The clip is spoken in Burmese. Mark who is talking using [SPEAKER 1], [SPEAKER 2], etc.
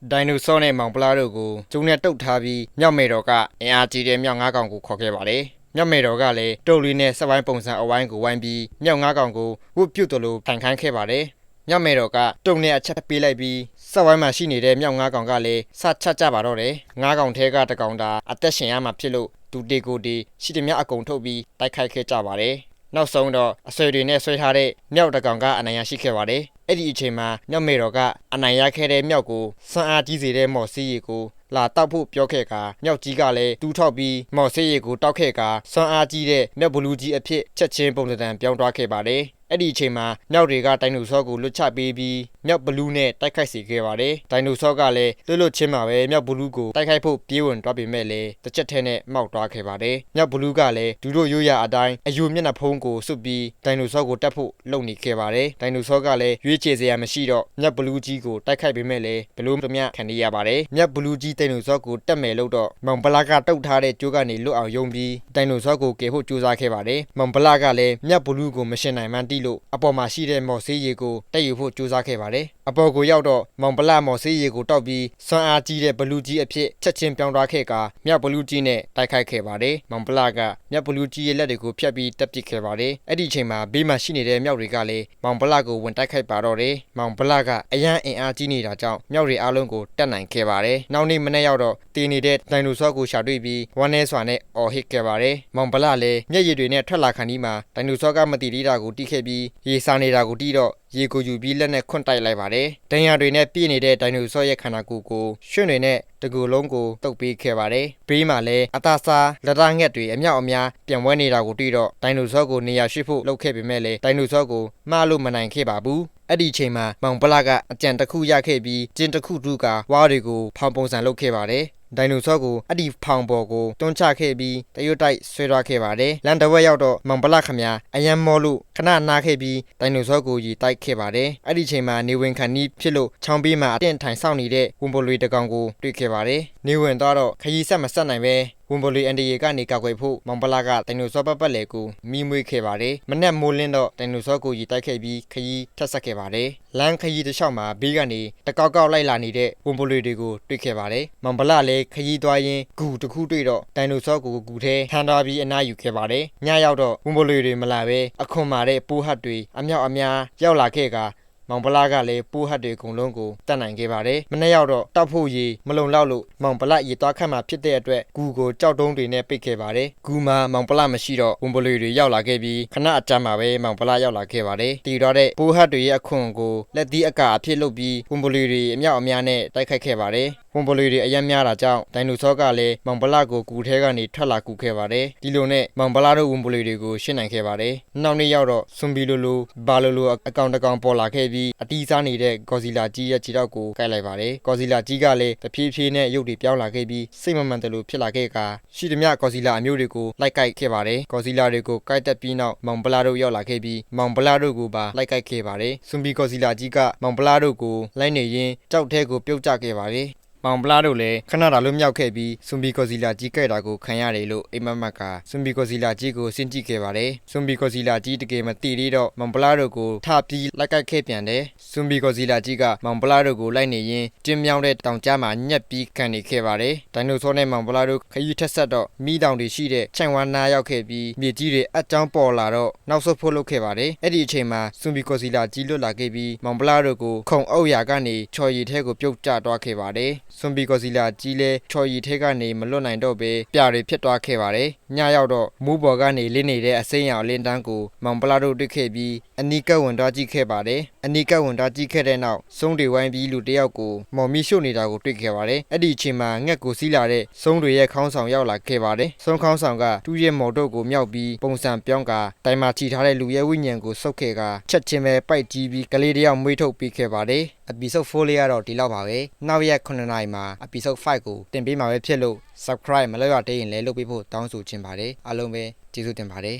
[SPEAKER 1] ဒိုင်နိုဆောနဲ့မောင်ပလာတို့ကိုကျုံနဲ့တုတ်ထားပြီးမြောက်မေတော်ကအင်အားကြီးတဲ့မြောက်9ကောင်ကိုခေါ်ခဲ့ပါတယ်။မြောက်မေတော်ကလည်းတုတ်လေးနဲ့စက်ဝိုင်းပုံစံအဝိုင်းကိုဝိုင်းပြီးမြောက်9ကောင်ကိုဝုတ်ပြုတ်တယ်လို့ထိုင်ခိုင်းခဲ့ပါတယ်။မြောက်မေတော်ကတုတ်နဲ့အချက်ပေးလိုက်ပြီးစက်ဝိုင်းမှာရှိနေတဲ့မြောက်9ကောင်ကလည်းစချကြပါတော့တယ်။9ကောင်ထဲကတကောင်သာအသက်ရှင်ရမှာဖြစ်လို့ဒူတေကိုဒီရှိသည်များအကုန်ထုတ်ပြီးတိုက်ခိုက်ခဲ့ကြပါတယ်။နောက်ဆုံးတော့အဆွေတွေနဲ့ဆွဲထားတဲ့မြောက်တကောင်ကအနိုင်ရရှိခဲ့ပါတယ်။အဲ့ဒီအချိန်မှာမြောက်မေတော်ကအနိုင်ရခဲ့တဲ့မြောက်ကိုစွမ်းအားကြီးစေတဲ့မော်စီးရီကိုလာတောက်ဖို့ပြောခဲ့ကမြောက်ကြီးကလည်းတူးထောက်ပြီးမော်စီးရီကိုတောက်ခဲ့ကစွမ်းအားကြီးတဲ့မြောက်ဘလူးကြီးအဖြစ်ချက်ချင်းပုံစံပြောင်းသွားခဲ့ပါတယ်။အဲ့ဒီအချိန်မှာမြောက်တွေကဒိုင်နိုဆောကိုလွတ်ချပေးပြီးမြောက်ဘလူးနဲ့တိုက်ခိုက်စေခဲ့ပါတယ်။ဒိုင်နိုဆောကလည်းလွတ်ချင်းမှာပဲမြောက်ဘလူးကိုတိုက်ခိုက်ဖို့ပြေးဝင်သွားပေမဲ့လည်းတစ်ချက်ထဲနဲ့မှောက်သွားခဲ့ပါတယ်။မြောက်ဘလူးကလည်းဒူတို့ရိုးရအတိုင်းအယူမျက်နှာဖုံးကိုစွပ်ပြီးဒိုင်နိုဆောကိုတက်ဖို့လုပ်နေခဲ့ပါတယ်။ဒိုင်နိုဆောကလည်းရွေးချယ်စရာမရှိတော့မြောက်ဘလူးကြီးကိုတိုက်ခိုက်ပေမဲ့လည်းဘလို့တမျှခံရပါတယ်။မြောက်ဘလူးကြီးဒိုင်နိုဆောကိုတက်မယ်လို့တော့မောင်ပလာကတုတ်ထားတဲ့ကြိုးကနေလွတ်အောင်ယုံပြီးဒိုင်နိုဆောကိုကယ်ဖို့ကြိုးစားခဲ့ပါတယ်။မောင်ပလာကလည်းမြောက်ဘလူးကိုမရှင်နိုင်မှန်းသိလို့အပေါ်မှာရှိတဲ့မော်ဆေးရီကိုတက်ယူဖို့ကြိုးစားခဲ့ပါတယ်။အပေါ်ကိုရောက်တော့မောင်ပလာမော်ဆေးရီကိုတောက်ပြီးစွမ်းအားကြီးတဲ့ဘလူးကြီးအဖြစ်ချက်ချင်းပြောင်းသွားခဲ့ကမြောက်ဘလူးကြီးနဲ့တိုက်ခိုက်ခဲ့ပါတယ်။မောင်ပလာကမြောက်ဘလူးကြီးရဲ့လက်တွေကိုဖြတ်ပြီးတက်ပစ်ခဲ့ပါတယ်။အဲ့ဒီအချိန်မှာဘေးမှာရှိနေတဲ့မြောက်တွေကလည်းမောင်ပလာကိုဝင်တိုက်ခိုက်ပါတော့တယ်။မောင်ပလာကအရန်အင်အားကြီးနေတာကြောင့်မြောက်တွေအားလုံးကိုတက်နိုင်ခဲ့ပါတယ်။နောက်နေ့မနေ့ရောက်တော့တည်နေတဲ့ဒိုင်နိုဆောကိုရှာတွေ့ပြီးဝမ်းနဲစွာနဲ့အော်ဟစ်ခဲ့ပါတယ်။မောင်ပလာလည်းမျက်ရည်တွေနဲ့ထွက်လာခါနီးမှာဒိုင်နိုဆောကမတည်သေးတာကိုတီးခဲ့ပြီးရေစာနေတာကိုတီးတော့ရေကိုယူပြီးလက်နဲ့ခွန့်တိုက်လိုက်ပါတယ်။ဒဏ်ရာတွေနဲ့ပြည့်နေတဲ့ဒိုင်နိုဆောရဲ့ခန္ဓာကိုယ်ကိုရွှွန့်တွေနဲ့တကူလုံးကိုတုပ်ပေးခဲ့ပါတယ်။ဘေးမှာလည်းအသားစားလက်သားငှက်တွေအမြောက်အများပြန်ဝဲနေတာကိုတွေ့တော့ဒိုင်နိုဆောကိုနေရာရှိဖို့လုပ်ခဲ့ပေမဲ့လည်းဒိုင်နိုဆောကိုမှားလို့မနိုင်ခဲ့ပါဘူး။အဲ့ဒီအချိန်မှာမောင်ပလာကအကြံတစ်ခုရခဲ့ပြီးကျင်းတစ်ခုတူကဝါးတွေကိုဖောင်ပုံစံလုပ်ခဲ့ပါတယ်။ဒိုင်နိုဆောကိုအဲ့ဒီဖောင်ပေါ်ကိုတွန်းချခဲ့ပြီးတရွတ်တိုက်ဆွဲသွားခဲ့ပါတယ်။လန်တဝက်ရောက်တော့မောင်ပလာခမညာအယံမောလို့ခဏနားခဲ့ပြီးဒိုင်နိုဆောကိုရီတိုက်ခဲ့ပါတယ်။အဲ့ဒီချိန်မှာနေဝင်ခန်နီးဖြစ်လို့ချောင်းပေးမှာအတင့်ထိုင်ဆောင်နေတဲ့ဝန်ပိုလွေတကောင်ကိုတွေ့ခဲ့ပါတယ်။နေဝင်တော့ခရီးဆက်မဆက်နိုင်ပဲဝန်ပိုလွေအန်ဒီယေကနေကောက်ွယ်ဖို့မောင်ပလာကဒိုင်နိုဆောပတ်လေကိုမိမွေးခဲ့ပါတယ်။မနက်မိုးလင်းတော့ဒိုင်နိုဆောကိုရီတိုက်ခဲ့ပြီးခရီးထက်ဆက်ခဲ့ပါတယ်။လမ်းခရီးတစ်လျှောက်မှာဘေးကနေတကောက်ကောက်လိုက်လာနေတဲ့ဝန်ပိုလွေတွေကိုတွေ့ခဲ့ပါတယ်။မောင်ပလာလည်းခရီးသွားရင်းဂူတစ်ခုတွေ့တော့ဒိုင်နိုဆောကိုဂူထဲထမ်းထားပြီးအနားယူခဲ့ပါတယ်။ညရောက်တော့ဝန်ပိုလွေတွေမလာပဲအခွန်မာတဲ့ပိုးဟတ်တွေအမြောက်အများရောက်လာခဲ့ကမောင်ပလာကလည်းပိုးဟတ်တွေအကုန်လုံးကိုတတ်နိုင်ခဲ့ပါတယ်။မနေ့ရောက်တော့တောက်ဖို့ရေမလုံလောက်လို့မောင်ပလာရေသွားခတ်မှဖြစ်တဲ့အတွက်ဂူကိုကြောက်တုံးတွေနဲ့ပိတ်ခဲ့ပါတယ်။ဂူမှာမောင်ပလာမရှိတော့ဝန်ပလွေတွေရောက်လာခဲ့ပြီးခဏအကြာမှာပဲမောင်ပလာရောက်လာခဲ့ပါတယ်။တည်တော့တဲ့ပိုးဟတ်တွေရဲ့အခွန်ကိုလက်သီးအကအဖြစ်လုပ်ပြီးဝန်ပလွေတွေအမြောက်အများနဲ့တိုက်ခိုက်ခဲ့ပါတယ်။ဝန်ပလွေတွေအယမ်းများတာကြောင့်ဒိုင်နိုဆောကလည်းမောင်ပလာကိုဂူထဲကနေထွက်လာကူခဲ့ပါတယ်။ဒီလိုနဲ့မောင်ပလာတို့ဝန်ပလွေတွေကိုရှင်းနိုင်ခဲ့ပါတယ်။နောက်နေ့ရောက်တော့ဆွန်ဘီလိုလိုဘာလိုလိုအကောင်တကောင်ပေါ်လာခဲ့ပြီးအတီးစားနေတဲ့ဂေါ်ဇီလာကြီးရဲ့ခြေထောက်ကိုကိုက်လိုက်ပါတယ်။ဂေါ်ဇီလာကြီးကလည်းတဖြည်းဖြည်းနဲ့ရုပ်တွေပြောင်းလာခဲ့ပြီးစိတ်မမှန်တယ်လို့ဖြစ်လာခဲ့ကရှိသမျှဂေါ်ဇီလာအမျိုးတွေကိုလိုက်ကိုက်ခဲ့ပါတယ်။ဂေါ်ဇီလာတွေကိုကိုက်တက်ပြီးနောက်မောင်ပလာတို့ရောက်လာခဲ့ပြီးမောင်ပလာတို့ကိုပါလိုက်ကိုက်ခဲ့ပါတယ်။ဆွန်ဘီဂေါ်ဇီလာကြီးကမောင်ပလာတို့ကိုလိုက်နေရင်းကြောက်ထဲကိုပြုတ်ကျခဲ့ပါတယ်။မောင်ပလာတို့လည်းခဏတာလွတ်မြောက်ခဲ့ပြီးဆွန်ဘီကော်စီလာကြီးကြိုက်တာကိုခံရတယ်လို့အိမ်မက်မက်ကဆွန်ဘီကော်စီလာကြီးကိုစဉ်းကြည့်ခဲ့ပါတယ်။ဆွန်ဘီကော်စီလာကြီးတကယ်မသိသေးတော့မောင်ပလာတို့ကိုထပြီးလိုက်ကိုက်ခဲ့ပြန်တယ်။ဆွန်ဘီကော်စီလာကြီးကမောင်ပလာတို့ကိုလိုက်နေရင်းကျင်းမြောင်းတဲ့တောင်ကြားမှာညက်ပြီးခံနေခဲ့ပါတယ်။ဒိုင်နိုဆောနဲ့မောင်ပလာတို့ခရီးထက်ဆက်တော့မိတောင်တွေရှိတဲ့ချိုင်ဝါနာရောက်ခဲ့ပြီးမြေကြီးတွေအကြောင်းပေါ်လာတော့နောက်ဆုတ်ဖို့လုပ်ခဲ့ပါတယ်။အဲ့ဒီအချိန်မှာဆွန်ဘီကော်စီလာကြီးလွတ်လာခဲ့ပြီးမောင်ပလာတို့ကိုခုံအုပ်ရာကနေချော်ရည်ထဲကိုပြုတ်ကျသွားခဲ့ပါတယ်။ဆွန်ဘီကော်စီလာကြီးလဲချော်ရည်ထဲကနေမလွတ်နိုင်တော့ပဲပြတွေဖြစ်သွားခဲ့ပါတယ်။ညရောက်တော့မူးဘော်ကနေလင်းနေတဲ့အစိမ်းရောင်လင်းတန်းကိုမောင်ပလာတို့တွေ့ခဲ့ပြီးအနီးကပ်ဝင်သွားကြည့်ခဲ့ပါတယ်။အနီးကပ်ဝင်သွားကြည့်ခဲ့တဲ့နောက်စုံးတွေဝိုင်းပြီးလူတယောက်ကိုမော်မီရှို့နေတာကိုတွေ့ခဲ့ပါတယ်။အဲ့ဒီအချိန်မှာငှက်ကိုစီးလာတဲ့စုံးတွေရဲ့ခေါင်းဆောင်ရောက်လာခဲ့ပါတယ်။စုံးခေါင်းဆောင်ကသူ့ရဲ့မော်တို့ကိုမြောက်ပြီးပုံစံပြောင်းကတိုင်မှာချီထားတဲ့လူရဲ့ဝိညာဉ်ကိုဆုပ်ခဲ့ကချက်ချင်းပဲပိုက်ကြီးပြီးကလေးတယောက်မွေးထုတ်ပေးခဲ့ပါတယ်။ episode 4လေးကတော့ဒီလောက်ပါပဲ။နောက်ရက်9နာရီမှာ episode 5ကိုတင်ပေးမှာပဲဖြစ်လို့ subscribe မလုပ်ရသေးရင်လည်းလုပ်ပေးဖို့တောင်းဆိုချင်ပါတယ်။အားလုံးပဲကျေးဇူးတင်ပါတယ်